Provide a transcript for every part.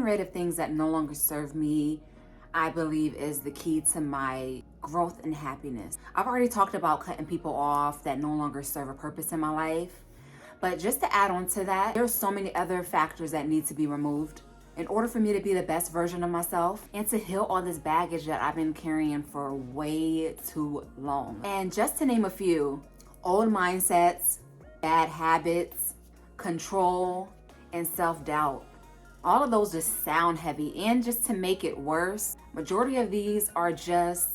rid of things that no longer serve me, I believe, is the key to my growth and happiness. I've already talked about cutting people off that no longer serve a purpose in my life. But just to add on to that, there's so many other factors that need to be removed in order for me to be the best version of myself and to heal all this baggage that I've been carrying for way too long. And just to name a few: old mindsets, bad habits, control, and self-doubt. All of those just sound heavy, and just to make it worse, majority of these are just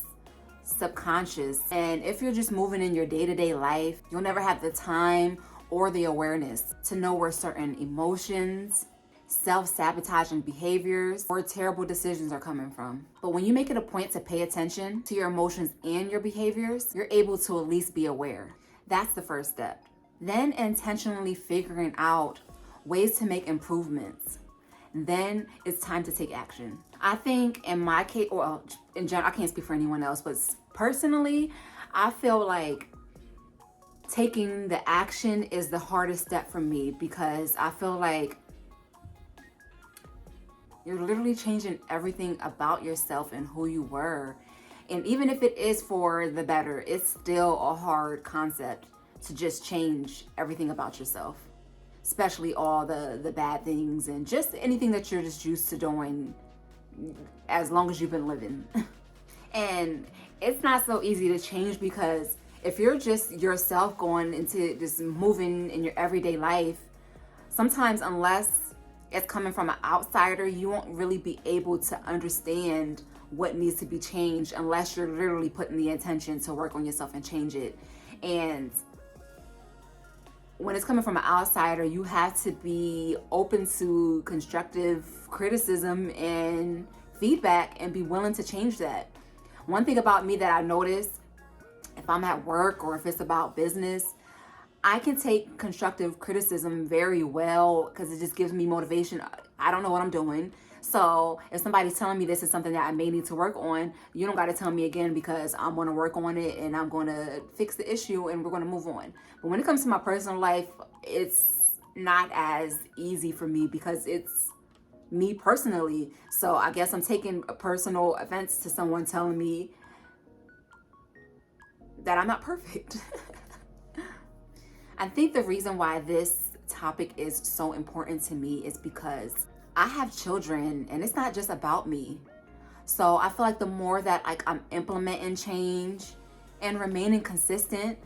subconscious. And if you're just moving in your day-to-day life, you'll never have the time or the awareness to know where certain emotions, self-sabotaging behaviors, or terrible decisions are coming from. But when you make it a point to pay attention to your emotions and your behaviors, you're able to at least be aware. That's the first step. Then intentionally figuring out ways to make improvements. Then it's time to take action. I think in my case, well, in general, I can't speak for anyone else, but personally, I feel like taking the action is the hardest step for me, because I feel like you're literally changing everything about yourself and who you were. And even if it is for the better, it's still a hard concept to just change everything about yourself, especially all the bad things and just anything that you're just used to doing as long as you've been living. And it's not so easy to change, because if you're just yourself going into just moving in your everyday life, sometimes unless it's coming from an outsider, you won't really be able to understand what needs to be changed unless you're literally putting the intention to work on yourself and change it. And when it's coming from an outsider, you have to be open to constructive criticism and feedback and be willing to change that. One thing about me that I noticed, if I'm at work or if it's about business, I can take constructive criticism very well, because it just gives me motivation. I don't know what I'm doing. So if somebody's telling me this is something that I may need to work on, you don't got to tell me again, because I'm going to work on it and I'm going to fix the issue and we're going to move on. But when it comes to my personal life, it's not as easy for me, because it's me personally. So I guess I'm taking a personal offense to someone telling me that I'm not perfect. I think the reason why this topic is so important to me is because I have children and it's not just about me. So I feel like the more that I'm implementing change and remaining consistent,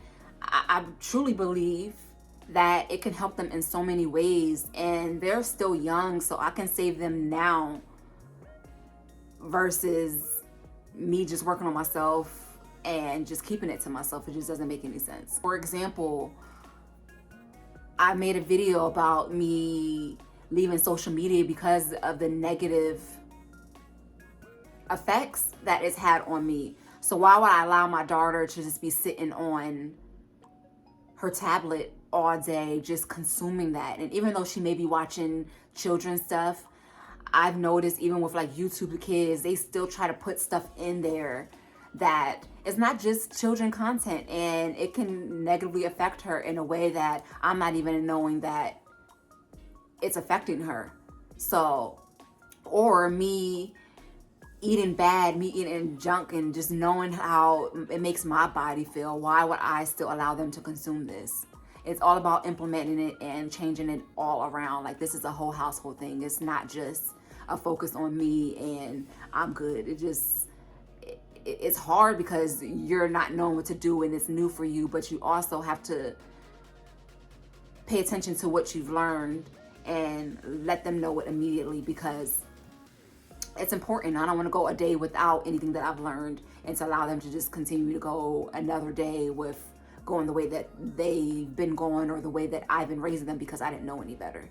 I truly believe that it can help them in so many ways. And they're still young, so I can save them now versus me just working on myself and just keeping it to myself. It just doesn't make any sense. For example, I made a video about me leaving social media because of the negative effects that it's had on me. So why would I allow my daughter to just be sitting on her tablet all day, just consuming that? And even though she may be watching children's stuff, I've noticed even with like YouTube kids, they still try to put stuff in there that is not just children content, and it can negatively affect her in a way that I'm not even knowing that it's affecting her. So, or me eating bad, me eating junk and just knowing how it makes my body feel, why would I still allow them to consume this? It's all about implementing it and changing it all around. Like, this is a whole household thing. It's not just a focus on me and I'm good. It's hard because you're not knowing what to do and it's new for you, but you also have to pay attention to what you've learned and let them know it immediately, because it's important. I don't want to go a day without anything that I've learned and to allow them to just continue to go another day with going the way that they've been going or the way that I've been raising them, because I didn't know any better.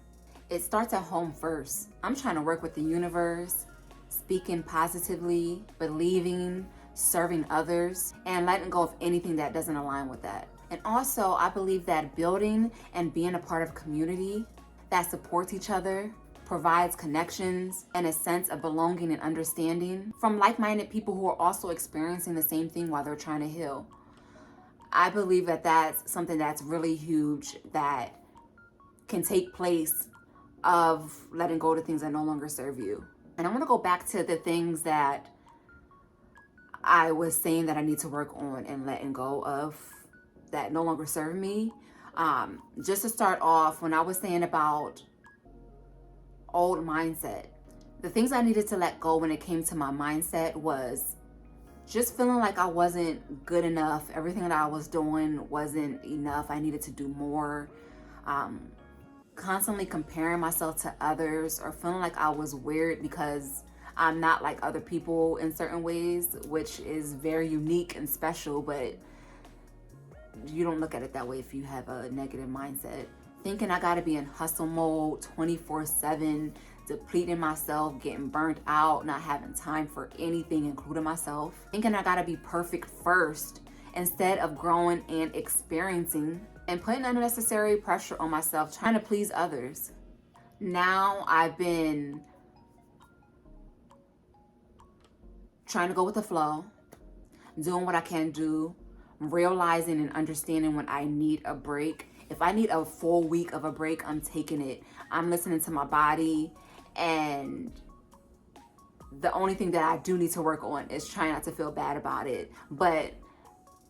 It starts at home first. I'm trying to work with the universe, speaking positively, believing, serving others, and letting go of anything that doesn't align with that. And also, I believe that building and being a part of community that supports each other, provides connections and a sense of belonging and understanding from like-minded people who are also experiencing the same thing while they're trying to heal. I believe that that's something that's really huge that can take place of letting go of the things that no longer serve you. And I want to go back to the things that I was saying that I need to work on and letting go of that no longer serve me. Just to start off, when I was saying about old mindset, the things I needed to let go when it came to my mindset was just feeling like I wasn't good enough. Everything that I was doing wasn't enough. I needed to do more. Constantly comparing myself to others, or feeling like I was weird because I'm not like other people in certain ways, which is very unique and special, but you don't look at it that way if you have a negative mindset. Thinking I gotta be in hustle mode 24/7, depleting myself, getting burnt out, not having time for anything, including myself. Thinking I gotta be perfect first instead of growing and experiencing, and putting unnecessary pressure on myself, trying to please others. Now I've been trying to go with the flow, doing what I can do, realizing and understanding when I need a break. If I need a full week of a break, I'm taking it. I'm listening to my body, and the only thing that I do need to work on is trying not to feel bad about it. But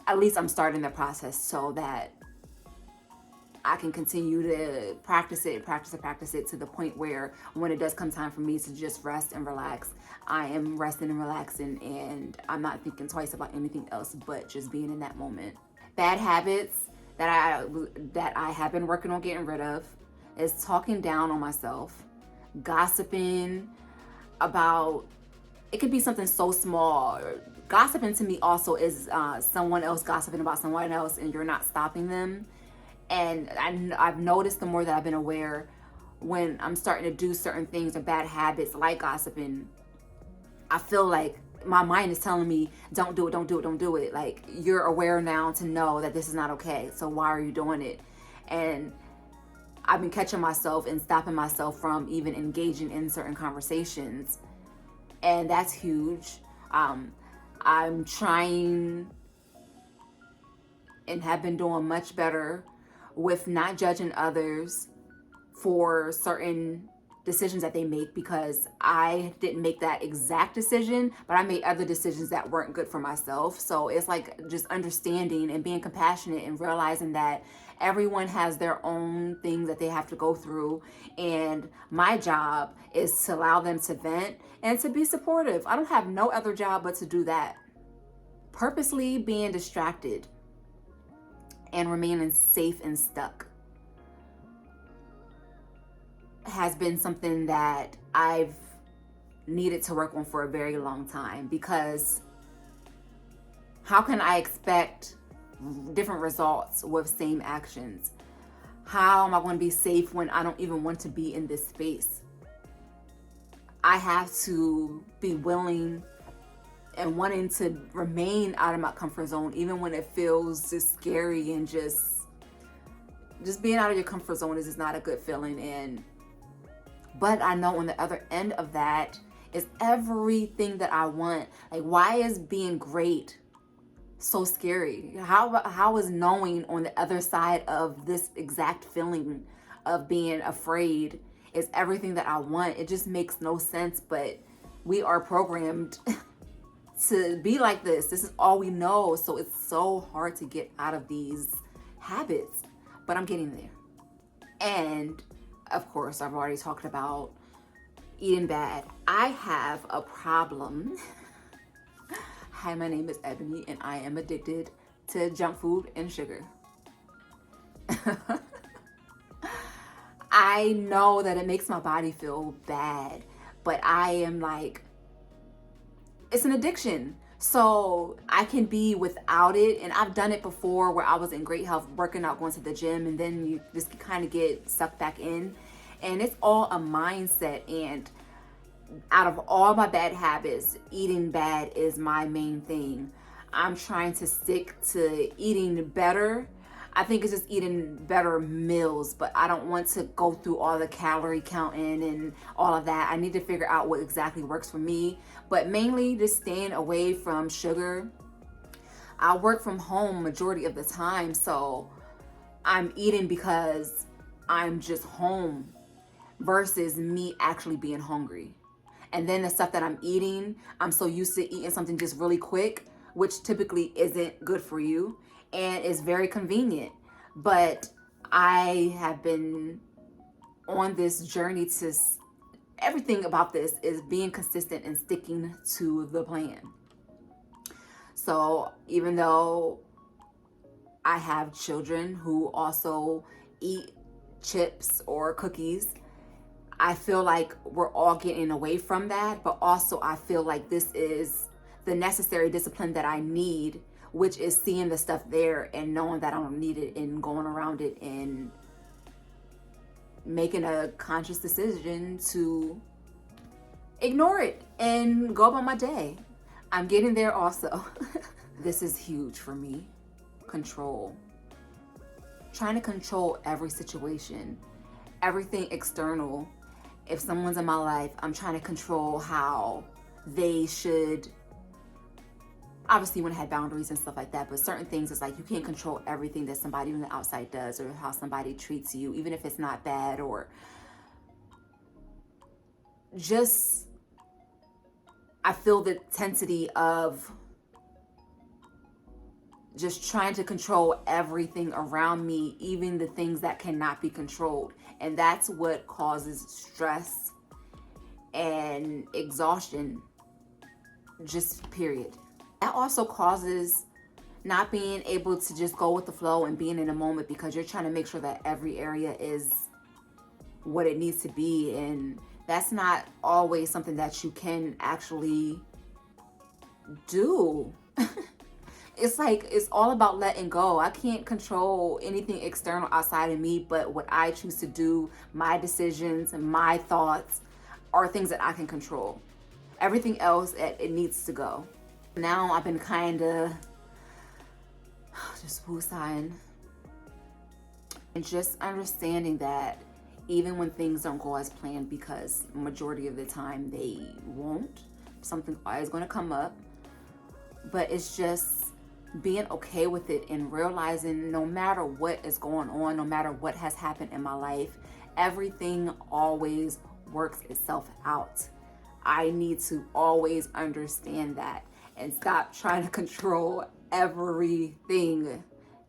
at least I'm starting the process so that I can continue to practice it to the point where when it does come time for me to just rest and relax, I am resting and relaxing, and I'm not thinking twice about anything else but just being in that moment. Bad habits that I have been working on getting rid of is talking down on myself, gossiping about, it could be something so small. Gossiping to me also is someone else gossiping about someone else and you're not stopping them. And I've noticed, the more that I've been aware, when I'm starting to do certain things or bad habits like gossiping, I feel like my mind is telling me, don't do it, don't do it, don't do it. Like, you're aware now to know that this is not okay, so why are you doing it? And I've been catching myself and stopping myself from even engaging in certain conversations, and that's huge. I'm trying and have been doing much better with not judging others for certain decisions that they make, because I didn't make that exact decision, but I made other decisions that weren't good for myself. So it's like just understanding and being compassionate and realizing that everyone has their own things that they have to go through, and my job is to allow them to vent and to be supportive. I don't have no other job but to do that. Purposely being distracted and remaining safe and stuck has been something that I've needed to work on for a very long time, because how can I expect different results with same actions? How am I going to be safe when I don't even want to be in this space? I have to be willing and wanting to remain out of my comfort zone, even when it feels just scary, and just being out of your comfort zone is just not a good feeling. But I know on the other end of that is everything that I want. Like, why is being great so scary? How is knowing on the other side of this exact feeling of being afraid is everything that I want? It just makes no sense, but we are programmed to be like this. This is all we know. So it's so hard to get out of these habits, but I'm getting there. And of course, I've already talked about eating bad. I have a problem. Hi, my name is Ebony, and I am addicted to junk food and sugar. I know that it makes my body feel bad, but I am like, it's an addiction. So I can be without it. And I've done it before where I was in great health, working out, going to the gym, and then you just kind of get sucked back in. And it's all a mindset. And out of all my bad habits, eating bad is my main thing. I'm trying to stick to eating better. I think it's just eating better meals, but I don't want to go through all the calorie counting and all of that. I need to figure out what exactly works for me, but mainly just staying away from sugar. I work from home majority of the time, so I'm eating because I'm just home. versus me actually being hungry. And then the stuff that I'm eating, I'm so used to eating something just really quick, which typically isn't good for you and is very convenient. But I have been on this journey to, everything about this is being consistent and sticking to the plan. So even though I have children who also eat chips or cookies, I feel like we're all getting away from that, but also I feel like this is the necessary discipline that I need, which is seeing the stuff there and knowing that I don't need it and going around it and making a conscious decision to ignore it and go about my day. I'm getting there also. This is huge for me. Control. Trying to control every situation, everything external. If someone's in my life, I'm trying to control how they should. Obviously, you want to have boundaries and stuff like that, but certain things, it's like you can't control everything that somebody on the outside does or how somebody treats you, even if it's not bad, or just, I feel the intensity of just trying to control everything around me, even the things that cannot be controlled. And that's what causes stress and exhaustion, just period. That also causes not being able to just go with the flow and being in a moment, because you're trying to make sure that every area is what it needs to be. And that's not always something that you can actually do. It's like, it's all about letting go. I can't control anything external outside of me, but what I choose to do, my decisions, my thoughts are things that I can control. Everything else, it needs to go. Now I've been kind of just woosahing and just understanding that even when things don't go as planned, because majority of the time they won't, something always going to come up, but it's just being okay with it and realizing no matter what is going on, no matter what has happened in my life, everything always works itself out. I need to always understand that and stop trying to control everything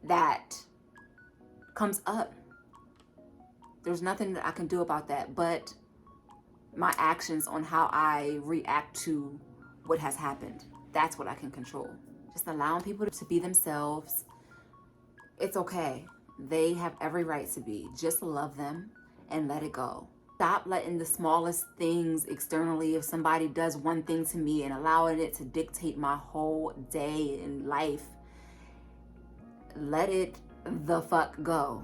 that comes up. There's nothing that I can do about that but my actions on how I react to what has happened. That's what I can control. Just allowing people to be themselves. It's okay. They have every right to be. Just love them and let it go. Stop letting the smallest things externally, if somebody does one thing to me, and allowing it to dictate my whole day and life. Let it the fuck go.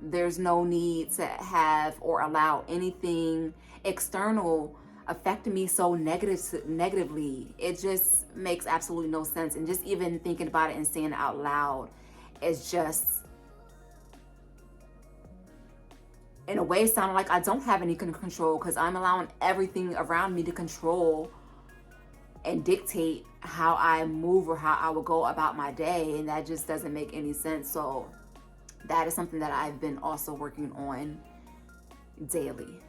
There's no need to have or allow anything external affecting me so negatively. It just makes absolutely no sense. And just even thinking about it and saying it out loud is just, in a way, sounding like I don't have any control, because I'm allowing everything around me to control and dictate how I move or how I will go about my day. And that just doesn't make any sense. So that is something that I've been also working on daily.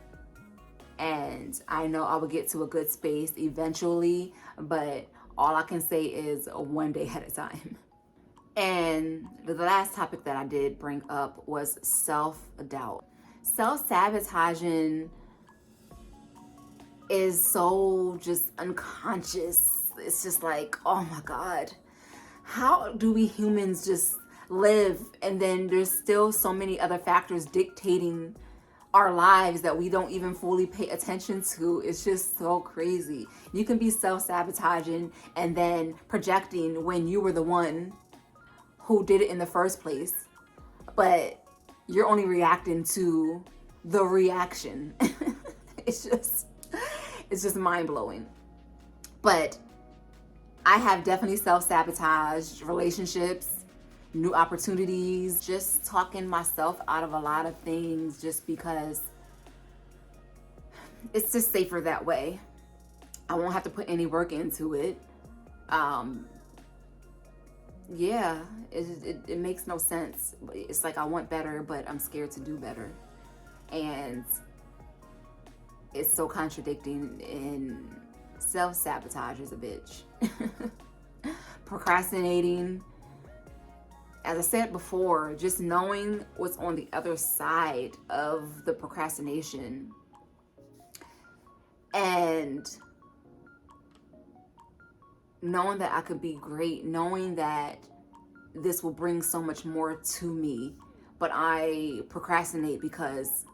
And I know I will get to a good space eventually, but all I can say is one day at a time. And the last topic that I did bring up was self-doubt. Self-sabotaging is so just unconscious. It's just like, oh my God, how do we humans just live? And then there's still so many other factors dictating our lives that we don't even fully pay attention to. It's just so crazy. You can be self-sabotaging and then projecting when you were the one who did it in the first place, but you're only reacting to the reaction. It's just mind-blowing. But I have definitely self-sabotaged relationships, new opportunities, just talking myself out of a lot of things just because it's just safer that way. I won't have to put any work into it. Yeah, it makes no sense. It's like I want better, but I'm scared to do better. And it's so contradicting, and self-sabotage is a bitch. Procrastinating, as I said before, just knowing what's on the other side of the procrastination, and knowing that I could be great, knowing that this will bring so much more to me, but I procrastinate because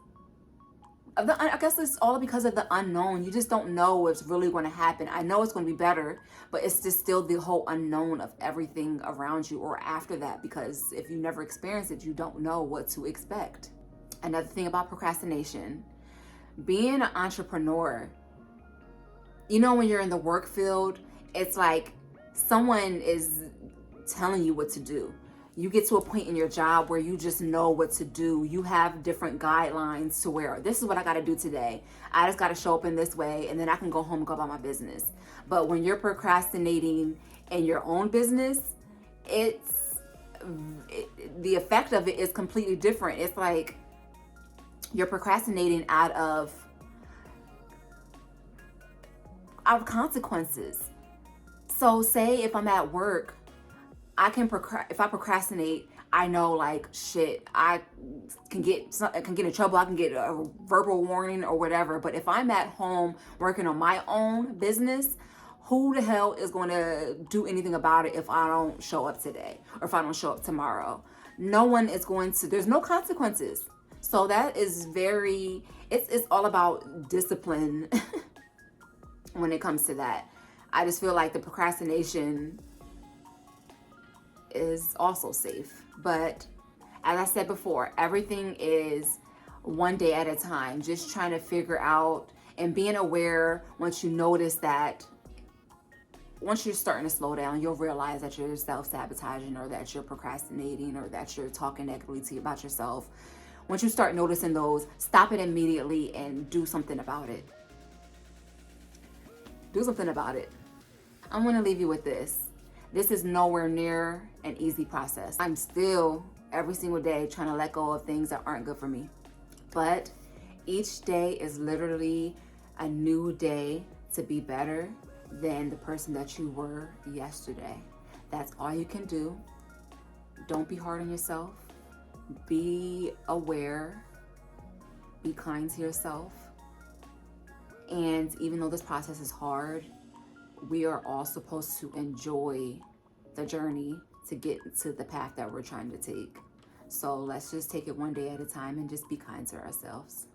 of the, I guess it's all because of the unknown. You just don't know what's really going to happen. I know it's going to be better, but it's just still the whole unknown of everything around you or after that, because if you never experience it, you don't know what to expect. Another thing about procrastination, being an entrepreneur, you know, when you're in the work field, it's like someone is telling you what to do. You get to a point in your job where you just know what to do. You have different guidelines to where this is what I got to do today. I just got to show up in this way, and then I can go home and go about my business. But when you're procrastinating in your own business, the effect of it is completely different. It's like you're procrastinating out of consequences. So say if I'm at work, if I procrastinate, I know like shit, I can get in trouble. I can get a verbal warning or whatever. But if I'm at home working on my own business, who the hell is going to do anything about it if I don't show up today or if I don't show up tomorrow? No one is going to. There's no consequences. So that is it's all about discipline when it comes to that. I just feel like the procrastination is also safe. But as I said before, everything is one day at a time, just trying to figure out and being aware. Once you notice that, once you're starting to slow down, you'll realize that you're self-sabotaging or that you're procrastinating or that you're talking negatively about yourself. Once you start noticing those, stop it immediately and do something about it. Do something about it. I'm going to leave you with this. This is nowhere near an easy process. I'm still every single day trying to let go of things that aren't good for me. But each day is literally a new day to be better than the person that you were yesterday. That's all you can do. Don't be hard on yourself. Be aware. Be kind to yourself. And even though this process is hard, we are all supposed to enjoy the journey to get to the path that we're trying to take. So let's just take it one day at a time and just be kind to ourselves.